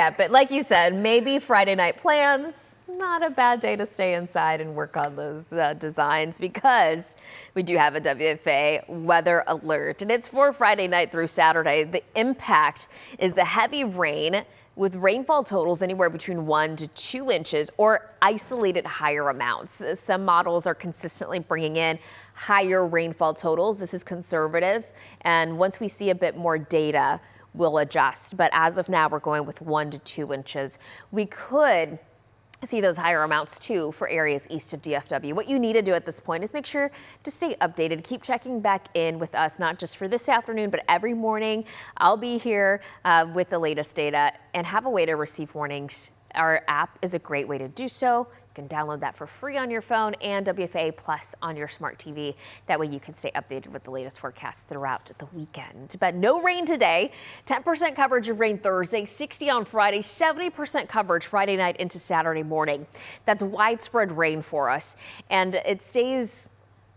Yeah, but like you said, maybe Friday night plans, not a bad day to stay inside and work on those designs, because we do have a WFA weather alert, and it's for Friday night through Saturday. The impact is the heavy rain with rainfall totals anywhere between 1 to 2 inches or isolated higher amounts. Some models are consistently bringing in higher rainfall totals. This is conservative, and once we see a bit more data, we'll adjust. But as of now, we're going with 1 to 2 inches. We could see those higher amounts too for areas east of DFW. What you need to do at this point is make sure to stay updated. Keep checking back in with us, not just for this afternoon, but every morning. I'll be here with the latest data and have a way to receive warnings. Our app is a great way to do so. You can download that for free on your phone and WFA Plus on your smart TV. That way you can stay updated with the latest forecasts throughout the weekend. But no rain today. 10% coverage of rain Thursday, 60 on Friday, 70% coverage Friday night into Saturday morning. That's widespread rain for us, and it stays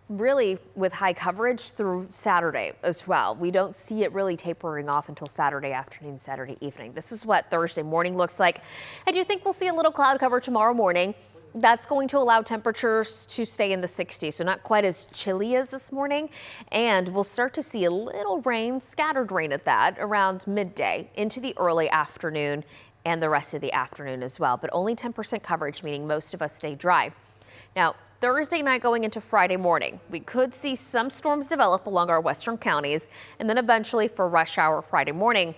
really with high coverage through Saturday as well. We don't see it really tapering off until Saturday afternoon, Saturday evening. This is what Thursday morning looks like. I do think we'll see a little cloud cover tomorrow morning. That's going to allow temperatures to stay in the 60s, so not quite as chilly as this morning. And we'll start to see a little rain, scattered rain at that, around midday into the early afternoon and the rest of the afternoon as well. But only 10% coverage, meaning most of us stay dry. Now, Thursday night going into Friday morning, we could see some storms develop along our western counties, and then eventually for rush hour Friday morning,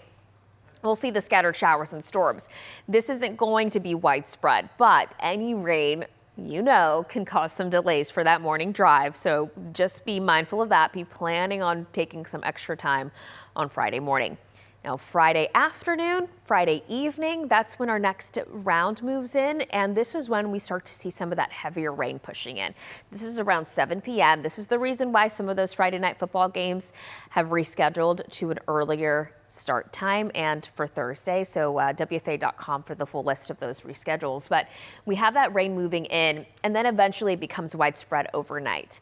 we'll see the scattered showers and storms. This isn't going to be widespread, but any rain, you know, can cause some delays for that morning drive. So just be mindful of that. Be planning on taking some extra time on Friday morning. Now, Friday afternoon, Friday evening, that's when our next round moves in, and this is when we start to see some of that heavier rain pushing in. This is around 7 p.m. This is the reason why some of those Friday night football games have rescheduled to an earlier start time and for Thursday. So WFA.com for the full list of those reschedules. But we have that rain moving in, and then eventually it becomes widespread overnight.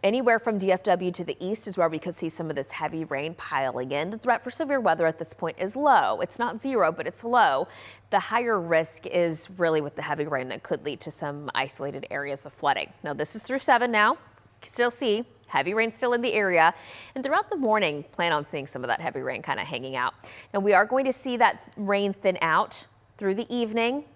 Anywhere from DFW to the east is where we could see some of this heavy rain piling in. The threat for severe weather at this point is low. It's not zero, but it's low. The higher risk is really with the heavy rain that could lead to some isolated areas of flooding. Now, this is through 7 now. Still see heavy rain still in the area, and throughout the morning, plan on seeing some of that heavy rain kind of hanging out. Now, we are going to see that rain thin out through the evening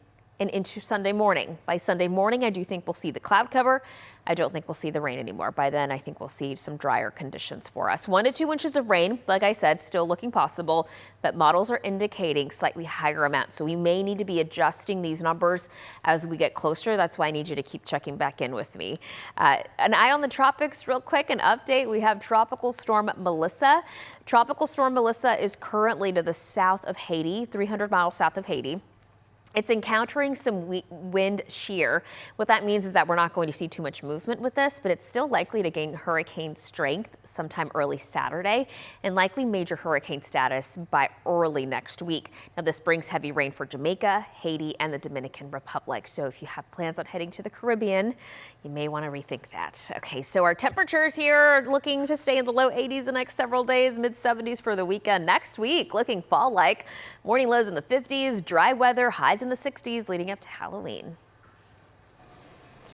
and into Sunday morning. By Sunday morning, I do think we'll see the cloud cover. I don't think we'll see the rain anymore. By then, I think we'll see some drier conditions for us. 1 to 2 inches of rain, like I said, still looking possible, but models are indicating slightly higher amounts. So we may need to be adjusting these numbers as we get closer. That's why I need you to keep checking back in with me. An eye on the tropics real quick, an update. We have Tropical Storm Melissa. Tropical Storm Melissa is currently to the south of Haiti, 300 miles south of Haiti. It's encountering some wind shear. What that means is that we're not going to see too much movement with this, but it's still likely to gain hurricane strength sometime early Saturday and likely major hurricane status by early next week. Now, this brings heavy rain for Jamaica, Haiti, and the Dominican Republic. So if you have plans on heading to the Caribbean, you may want to rethink that. Okay, so our temperatures here are looking to stay in the low 80s the next several days, mid 70s for the weekend. Next week, looking fall-like. Morning lows in the 50s, dry weather, highs in the 60s leading up to Halloween.